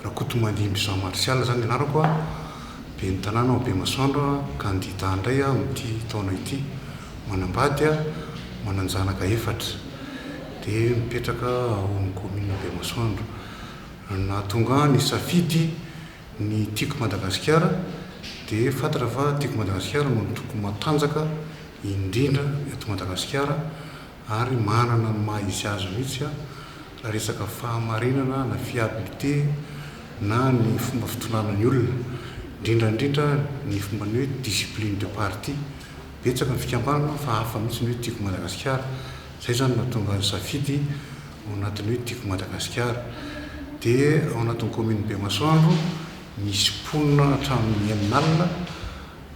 Rakotomandimby Jean Martial zany anarako a be ny tanàna ao Bemasandro kandida indray a amin'ity taona ity manambady a mananjanaka efatra dia mipetraka ao amin'ny commune Bemasandro. Nahatonga ny safidy ny tiako Madagasikara dia fantatra fa tiako Madagasikara no tokony matanjaka indrindra eto Madagasikara ary manana ny maha izy azy mihitsy a raha resaka fahamarinana na fiabilité na ny fomba fitonana ny olona indrindrandrindra ny fomba ny hoe discipline de parti betsaka ny fikambanana fa hafa mihitsy ny hoe tiako Madagasikara. Zay zany nahatonga ny safidy ao anatin'ny hoe tiako Madagasikara. Dia ao anatin'ny commune Bemasandro misy mponina hatramin'ny enin'alina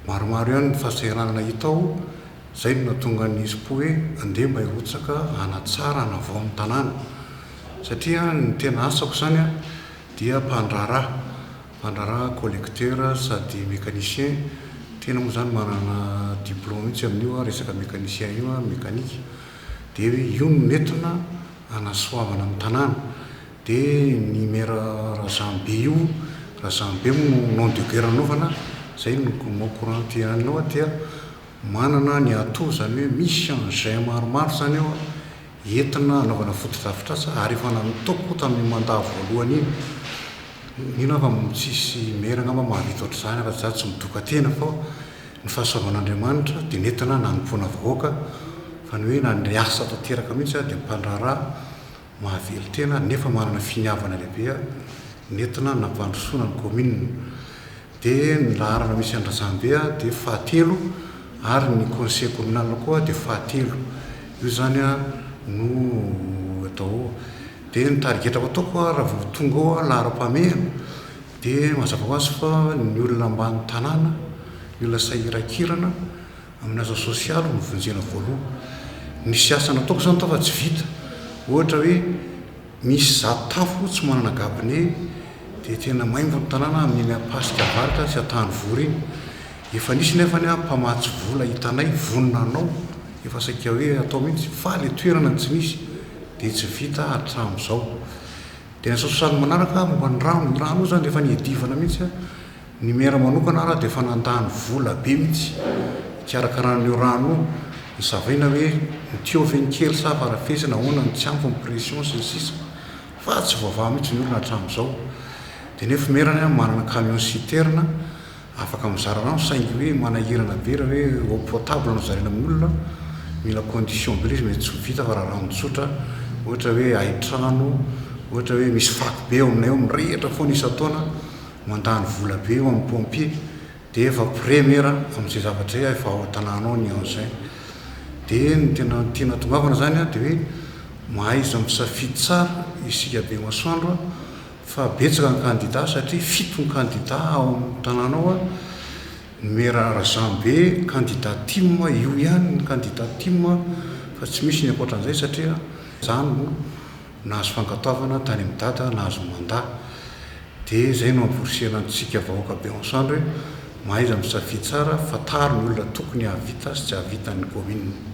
maromaro ihany ny fahasahiranana hita ao. Zay no nahatonga ny ispo hoe andeha mba hirotsaka hanatsara hanavao amin'ny tanàna satria ny tena asako zany a dia mpandraraha collecteur sady mécanicien. Tena moa zany manana diplôme mihitsy amin'io resaka mécanicien io a mécanique dia io no nentina hanasoavana amin'ny tanàna. Dia ny maire Razambe io Razambe mo nom de guerre anaovana zay no courant anao dia manana ny ato zany hoe misy engin maromaro zany eo entina anaovana fotodrafitrasa ary efa nanotoko tamin'ny mandat voalohany ino fa tsisy maire angamba mahavita ohatr'izany fa za tsy midoka tena fa ny fahasoavan'Andriamanitra dia nentina nanompoana vahoaka fa ny hoe nandriasa tanteraka mihitsy dia mpandraraha mahavely tena nefa manana finiavana lehibe nentina nampandrosoana ny commune. Dia ny laharana misy an'ny Razambe dia fahatelo ary ny conseil communal koa dia fahatelo. Io zany no atao. Dia ny tarigetako ataoko raha vao tonga ao laharam-pahamehana dia mazava ho azy fa ny olona ambany tanàna ny olona sahirakirana amin'ny asa sosialy no vonjena voalohany. Ny siasana ataoko zany fa tsy vita ohatra hoe misy zatafo tsy manana gabine dia tena maimbo ny tanàna amin'ny apasika avaritra sy atahany vory iny. Efa nisy nefany mpamatsy vola hitanay vonona anao efa saika hoe atao mihitsy fa le toerana tsy misy dia tsy vita hatramin'izao. Dia ny asa sosialy manaraka momba ny rano zany efa niedivana mihitsy ny maire manokana raha dia efa nandany vola be mihitsy hikarakarana io rano io. Nizavaina hoe nytio venikely sa farafesina ahoana ny tsy ampy ny pression sy ny sisa fa tsy voavaha mihitsy ny olona hatramin'izao. Dia nefa maire manana camion citerne afaka mizara rano saingy hoe manahirana be raha hoe eau potable no zarena amin'ny olona mila condition be izy mety tsy vita fa raha rano tsotra ohatra hoe aitrano ohatra hoe misy faky be ao aminay ao mirehitra foana isan-taona mandany vola be eo amin'ny pompier dia efa premier amin'izay zavatra zay efa ao an-tanànao ny engin. Dia ny tena tiana tongavana zany dia hoe mahaiza misafidy tsara isika Bemasandro fa betsaka ny kandida satria 7 ny kandida ao amin'ny tanàna ao ny maire Razambe kandida team io ihany ny kandida team fa tsy misy ny ankoatran'izay satria zany no nahazo fankatoavana tany amin'ny dada nahazo mandat. Dia zay no amporisihana antsika vahoaka Bemasandro hoe mahaiza misafidy tsara fa taro ny olona tokony hahavita sy tsy hahavita ny commune.